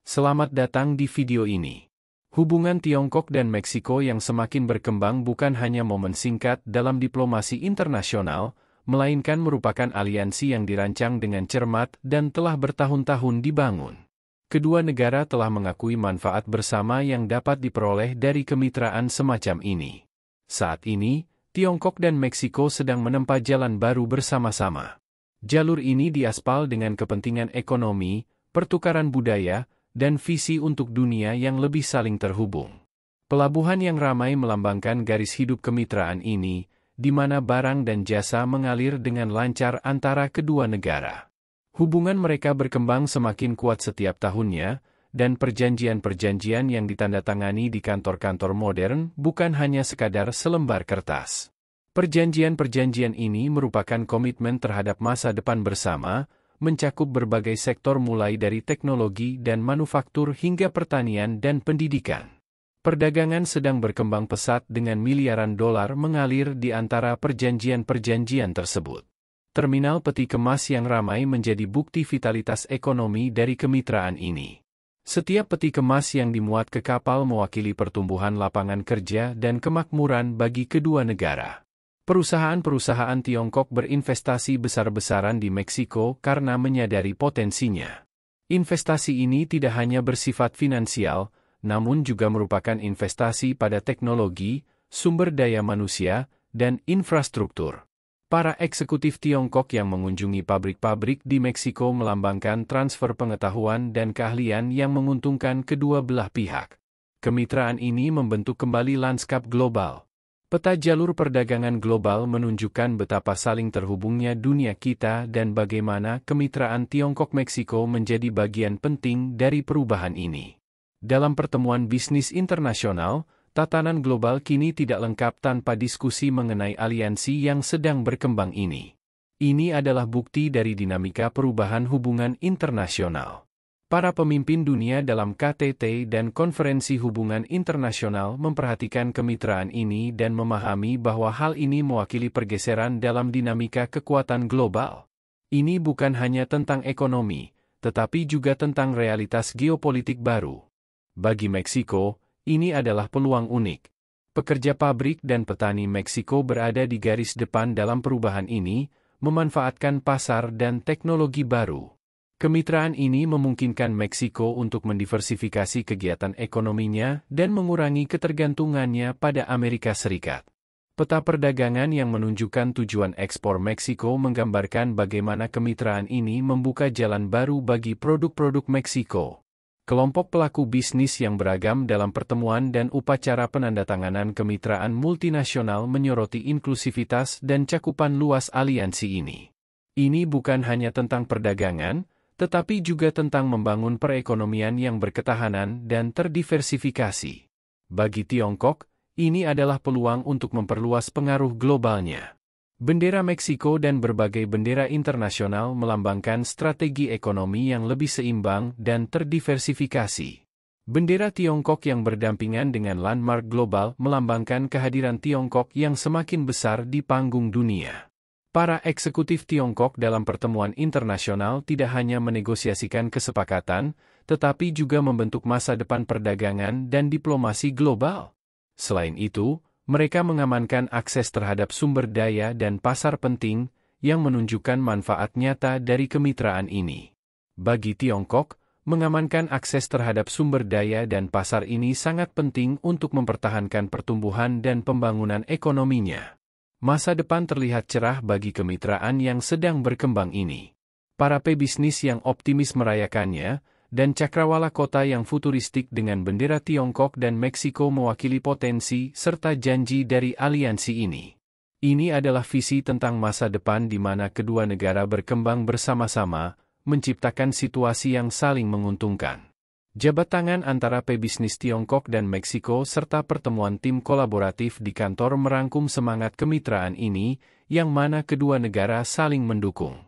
Selamat datang di video ini. Hubungan Tiongkok dan Meksiko yang semakin berkembang bukan hanya momen singkat dalam diplomasi internasional, melainkan merupakan aliansi yang dirancang dengan cermat dan telah bertahun-tahun dibangun. Kedua negara telah mengakui manfaat bersama yang dapat diperoleh dari kemitraan semacam ini. Saat ini, Tiongkok dan Meksiko sedang menempa jalan baru bersama-sama. Jalur ini diaspal dengan kepentingan ekonomi, pertukaran budaya, dan visi untuk dunia yang lebih saling terhubung. Pelabuhan yang ramai melambangkan garis hidup kemitraan ini, di mana barang dan jasa mengalir dengan lancar antara kedua negara. Hubungan mereka berkembang semakin kuat setiap tahunnya, dan perjanjian-perjanjian yang ditandatangani di kantor-kantor modern bukan hanya sekadar selembar kertas. Perjanjian-perjanjian ini merupakan komitmen terhadap masa depan bersama, mencakup berbagai sektor mulai dari teknologi dan manufaktur hingga pertanian dan pendidikan. Perdagangan sedang berkembang pesat dengan miliaran dolar mengalir di antara perjanjian-perjanjian tersebut. Terminal peti kemas yang ramai menjadi bukti vitalitas ekonomi dari kemitraan ini. Setiap peti kemas yang dimuat ke kapal mewakili pertumbuhan lapangan kerja dan kemakmuran bagi kedua negara. Perusahaan-perusahaan Tiongkok berinvestasi besar-besaran di Meksiko karena menyadari potensinya. Investasi ini tidak hanya bersifat finansial, namun juga merupakan investasi pada teknologi, sumber daya manusia, dan infrastruktur. Para eksekutif Tiongkok yang mengunjungi pabrik-pabrik di Meksiko melambangkan transfer pengetahuan dan keahlian yang menguntungkan kedua belah pihak. Kemitraan ini membentuk kembali lanskap global. Peta jalur perdagangan global menunjukkan betapa saling terhubungnya dunia kita dan bagaimana kemitraan Tiongkok-Meksiko menjadi bagian penting dari perubahan ini. Dalam pertemuan bisnis internasional, tatanan global kini tidak lengkap tanpa diskusi mengenai aliansi yang sedang berkembang ini. Ini adalah bukti dari dinamika perubahan hubungan internasional. Para pemimpin dunia dalam KTT dan konferensi hubungan internasional memperhatikan kemitraan ini dan memahami bahwa hal ini mewakili pergeseran dalam dinamika kekuatan global. Ini bukan hanya tentang ekonomi, tetapi juga tentang realitas geopolitik baru. Bagi Meksiko, ini adalah peluang unik. Pekerja pabrik dan petani Meksiko berada di garis depan dalam perubahan ini, memanfaatkan pasar dan teknologi baru. Kemitraan ini memungkinkan Meksiko untuk mendiversifikasi kegiatan ekonominya dan mengurangi ketergantungannya pada Amerika Serikat. Peta perdagangan yang menunjukkan tujuan ekspor Meksiko menggambarkan bagaimana kemitraan ini membuka jalan baru bagi produk-produk Meksiko. Kelompok pelaku bisnis yang beragam dalam pertemuan dan upacara penandatanganan kemitraan multinasional menyoroti inklusivitas dan cakupan luas aliansi ini. Ini bukan hanya tentang perdagangan, tetapi juga tentang membangun perekonomian yang berketahanan dan terdiversifikasi. Bagi Tiongkok, ini adalah peluang untuk memperluas pengaruh globalnya. Bendera Meksiko dan berbagai bendera internasional melambangkan strategi ekonomi yang lebih seimbang dan terdiversifikasi. Bendera Tiongkok yang berdampingan dengan landmark global melambangkan kehadiran Tiongkok yang semakin besar di panggung dunia. Para eksekutif Tiongkok dalam pertemuan internasional tidak hanya menegosiasikan kesepakatan, tetapi juga membentuk masa depan perdagangan dan diplomasi global. Selain itu, mereka mengamankan akses terhadap sumber daya dan pasar penting, yang menunjukkan manfaat nyata dari kemitraan ini. Bagi Tiongkok, mengamankan akses terhadap sumber daya dan pasar ini sangat penting untuk mempertahankan pertumbuhan dan pembangunan ekonominya. Masa depan terlihat cerah bagi kemitraan yang sedang berkembang ini. Para pebisnis yang optimis merayakannya, dan cakrawala kota yang futuristik dengan bendera Tiongkok dan Meksiko mewakili potensi serta janji dari aliansi ini. Ini adalah visi tentang masa depan di mana kedua negara berkembang bersama-sama, menciptakan situasi yang saling menguntungkan. Jabat tangan antara pebisnis Tiongkok dan Meksiko serta pertemuan tim kolaboratif di kantor merangkum semangat kemitraan ini, yang mana kedua negara saling mendukung.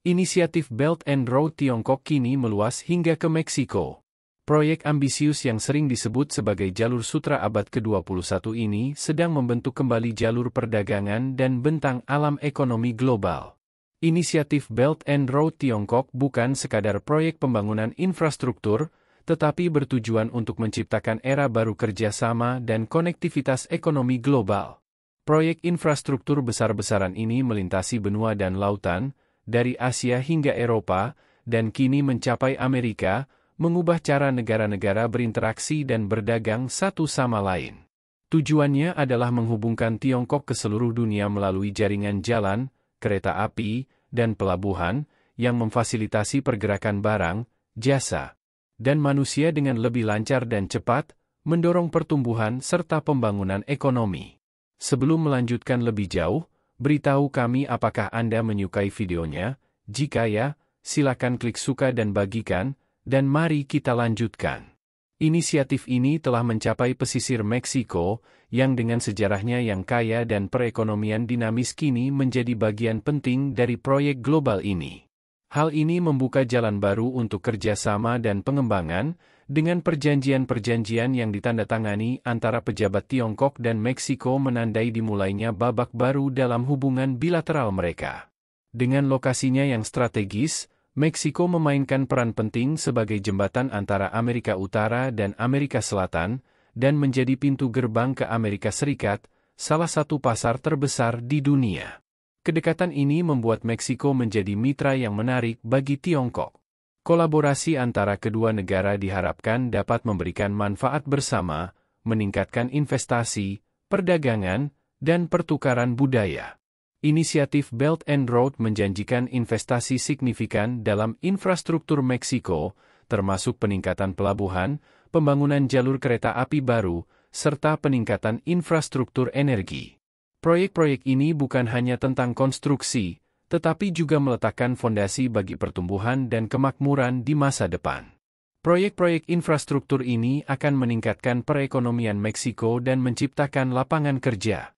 Inisiatif Belt and Road Tiongkok kini meluas hingga ke Meksiko. Proyek ambisius yang sering disebut sebagai jalur sutra abad ke-21 ini sedang membentuk kembali jalur perdagangan dan bentang alam ekonomi global. Inisiatif Belt and Road Tiongkok bukan sekadar proyek pembangunan infrastruktur, tetapi bertujuan untuk menciptakan era baru kerjasama dan konektivitas ekonomi global. Proyek infrastruktur besar-besaran ini melintasi benua dan lautan, dari Asia hingga Eropa, dan kini mencapai Amerika, mengubah cara negara-negara berinteraksi dan berdagang satu sama lain. Tujuannya adalah menghubungkan Tiongkok ke seluruh dunia melalui jaringan jalan, kereta api, dan pelabuhan, yang memfasilitasi pergerakan barang, jasa, dan manusia dengan lebih lancar dan cepat, mendorong pertumbuhan serta pembangunan ekonomi. Sebelum melanjutkan lebih jauh, beritahu kami apakah Anda menyukai videonya. Jika ya, silakan klik suka dan bagikan, dan mari kita lanjutkan. Inisiatif ini telah mencapai pesisir Meksiko, yang dengan sejarahnya yang kaya dan perekonomian dinamis kini menjadi bagian penting dari proyek global ini. Hal ini membuka jalan baru untuk kerjasama dan pengembangan, dengan perjanjian-perjanjian yang ditandatangani antara pejabat Tiongkok dan Meksiko menandai dimulainya babak baru dalam hubungan bilateral mereka. Dengan lokasinya yang strategis, Meksiko memainkan peran penting sebagai jembatan antara Amerika Utara dan Amerika Selatan, dan menjadi pintu gerbang ke Amerika Serikat, salah satu pasar terbesar di dunia. Kedekatan ini membuat Meksiko menjadi mitra yang menarik bagi Tiongkok. Kolaborasi antara kedua negara diharapkan dapat memberikan manfaat bersama, meningkatkan investasi, perdagangan, dan pertukaran budaya. Inisiatif Belt and Road menjanjikan investasi signifikan dalam infrastruktur Meksiko, termasuk peningkatan pelabuhan, pembangunan jalur kereta api baru, serta peningkatan infrastruktur energi. Proyek-proyek ini bukan hanya tentang konstruksi, tetapi juga meletakkan fondasi bagi pertumbuhan dan kemakmuran di masa depan. Proyek-proyek infrastruktur ini akan meningkatkan perekonomian Meksiko dan menciptakan lapangan kerja.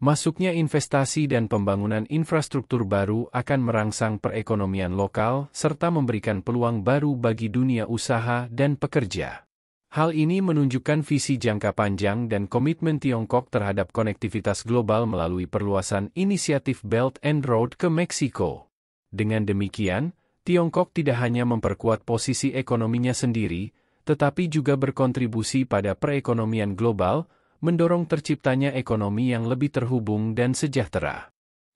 Masuknya investasi dan pembangunan infrastruktur baru akan merangsang perekonomian lokal serta memberikan peluang baru bagi dunia usaha dan pekerja. Hal ini menunjukkan visi jangka panjang dan komitmen Tiongkok terhadap konektivitas global melalui perluasan inisiatif Belt and Road ke Meksiko. Dengan demikian, Tiongkok tidak hanya memperkuat posisi ekonominya sendiri, tetapi juga berkontribusi pada perekonomian global, mendorong terciptanya ekonomi yang lebih terhubung dan sejahtera.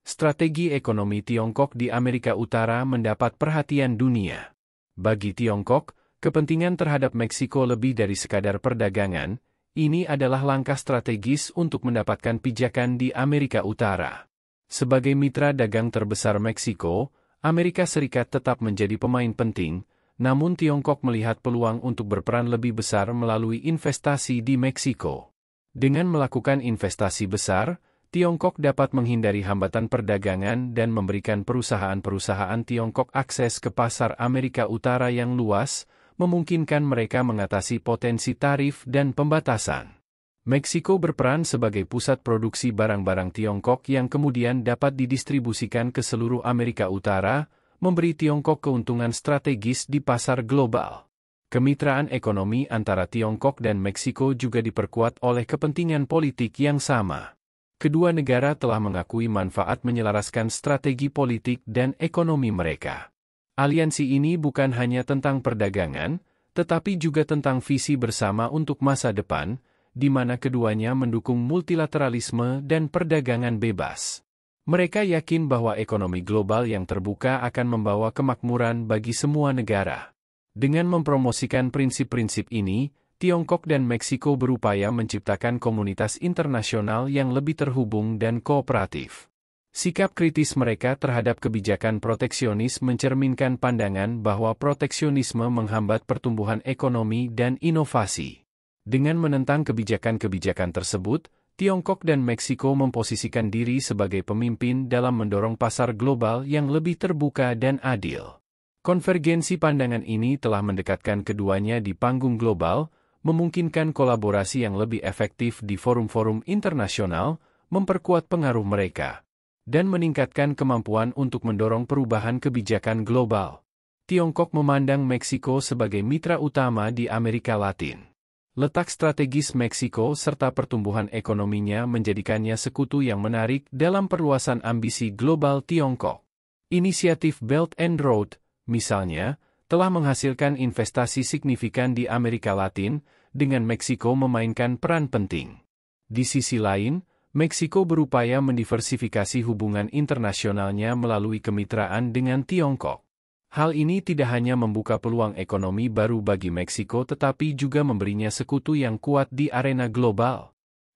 Strategi ekonomi Tiongkok di Amerika Utara mendapat perhatian dunia. Bagi Tiongkok, kepentingan terhadap Meksiko lebih dari sekadar perdagangan, ini adalah langkah strategis untuk mendapatkan pijakan di Amerika Utara. Sebagai mitra dagang terbesar Meksiko, Amerika Serikat tetap menjadi pemain penting, namun Tiongkok melihat peluang untuk berperan lebih besar melalui investasi di Meksiko. Dengan melakukan investasi besar, Tiongkok dapat menghindari hambatan perdagangan dan memberikan perusahaan-perusahaan Tiongkok akses ke pasar Amerika Utara yang luas, memungkinkan mereka mengatasi potensi tarif dan pembatasan. Meksiko berperan sebagai pusat produksi barang-barang Tiongkok yang kemudian dapat didistribusikan ke seluruh Amerika Utara, memberi Tiongkok keuntungan strategis di pasar global. Kemitraan ekonomi antara Tiongkok dan Meksiko juga diperkuat oleh kepentingan politik yang sama. Kedua negara telah mengakui manfaat menyelaraskan strategi politik dan ekonomi mereka. Aliansi ini bukan hanya tentang perdagangan, tetapi juga tentang visi bersama untuk masa depan, di mana keduanya mendukung multilateralisme dan perdagangan bebas. Mereka yakin bahwa ekonomi global yang terbuka akan membawa kemakmuran bagi semua negara. Dengan mempromosikan prinsip-prinsip ini, Tiongkok dan Meksiko berupaya menciptakan komunitas internasional yang lebih terhubung dan kooperatif. Sikap kritis mereka terhadap kebijakan proteksionis mencerminkan pandangan bahwa proteksionisme menghambat pertumbuhan ekonomi dan inovasi. Dengan menentang kebijakan-kebijakan tersebut, Tiongkok dan Meksiko memposisikan diri sebagai pemimpin dalam mendorong pasar global yang lebih terbuka dan adil. Konvergensi pandangan ini telah mendekatkan keduanya di panggung global, memungkinkan kolaborasi yang lebih efektif di forum-forum internasional, memperkuat pengaruh mereka, dan meningkatkan kemampuan untuk mendorong perubahan kebijakan global. Tiongkok memandang Meksiko sebagai mitra utama di Amerika Latin. Letak strategis Meksiko serta pertumbuhan ekonominya menjadikannya sekutu yang menarik dalam perluasan ambisi global Tiongkok. Inisiatif Belt and Road, misalnya, telah menghasilkan investasi signifikan di Amerika Latin, dengan Meksiko memainkan peran penting. Di sisi lain, Meksiko berupaya mendiversifikasi hubungan internasionalnya melalui kemitraan dengan Tiongkok. Hal ini tidak hanya membuka peluang ekonomi baru bagi Meksiko tetapi juga memberinya sekutu yang kuat di arena global.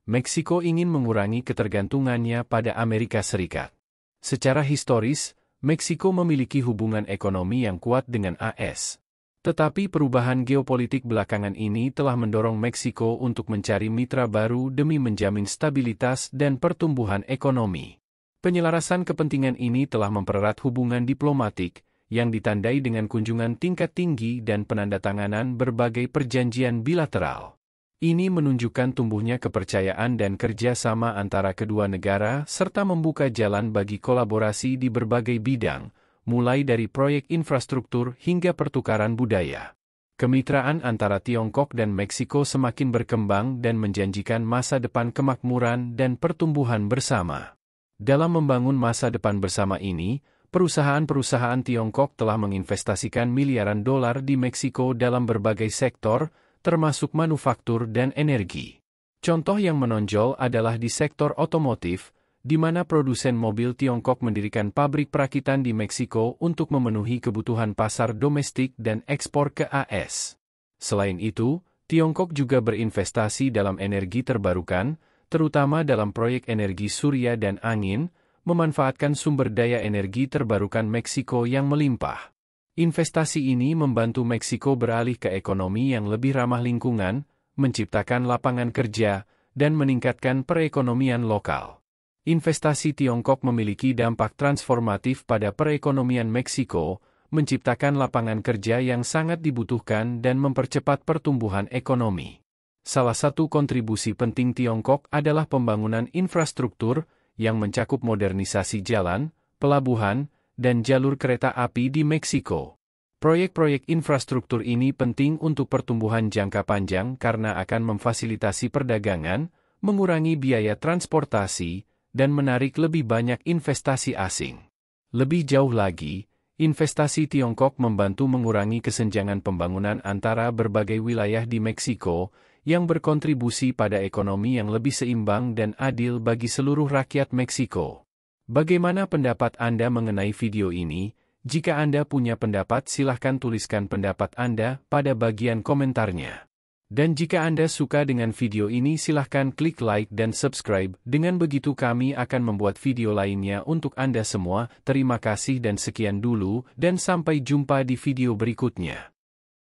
Meksiko ingin mengurangi ketergantungannya pada Amerika Serikat. Secara historis, Meksiko memiliki hubungan ekonomi yang kuat dengan AS. Tetapi perubahan geopolitik belakangan ini telah mendorong Meksiko untuk mencari mitra baru demi menjamin stabilitas dan pertumbuhan ekonomi. Penyelarasan kepentingan ini telah mempererat hubungan diplomatik, yang ditandai dengan kunjungan tingkat tinggi dan penandatanganan berbagai perjanjian bilateral. Ini menunjukkan tumbuhnya kepercayaan dan kerjasama antara kedua negara serta membuka jalan bagi kolaborasi di berbagai bidang, mulai dari proyek infrastruktur hingga pertukaran budaya. Kemitraan antara Tiongkok dan Meksiko semakin berkembang dan menjanjikan masa depan kemakmuran dan pertumbuhan bersama. Dalam membangun masa depan bersama ini, perusahaan-perusahaan Tiongkok telah menginvestasikan miliaran dolar di Meksiko dalam berbagai sektor, termasuk manufaktur dan energi. Contoh yang menonjol adalah di sektor otomotif, di mana produsen mobil Tiongkok mendirikan pabrik perakitan di Meksiko untuk memenuhi kebutuhan pasar domestik dan ekspor ke AS. Selain itu, Tiongkok juga berinvestasi dalam energi terbarukan, terutama dalam proyek energi surya dan angin, memanfaatkan sumber daya energi terbarukan Meksiko yang melimpah. Investasi ini membantu Meksiko beralih ke ekonomi yang lebih ramah lingkungan, menciptakan lapangan kerja, dan meningkatkan perekonomian lokal. Investasi Tiongkok memiliki dampak transformatif pada perekonomian Meksiko, menciptakan lapangan kerja yang sangat dibutuhkan dan mempercepat pertumbuhan ekonomi. Salah satu kontribusi penting Tiongkok adalah pembangunan infrastruktur yang mencakup modernisasi jalan, pelabuhan, dan jalur kereta api di Meksiko. Proyek-proyek infrastruktur ini penting untuk pertumbuhan jangka panjang karena akan memfasilitasi perdagangan, mengurangi biaya transportasi, dan menarik lebih banyak investasi asing. Lebih jauh lagi, investasi Tiongkok membantu mengurangi kesenjangan pembangunan antara berbagai wilayah di Meksiko, yang berkontribusi pada ekonomi yang lebih seimbang dan adil bagi seluruh rakyat Meksiko. Bagaimana pendapat Anda mengenai video ini? Jika Anda punya pendapat, silahkan tuliskan pendapat Anda pada bagian komentarnya. Dan jika Anda suka dengan video ini, silahkan klik like dan subscribe. Dengan begitu kami akan membuat video lainnya untuk Anda semua. Terima kasih dan sekian dulu, dan sampai jumpa di video berikutnya.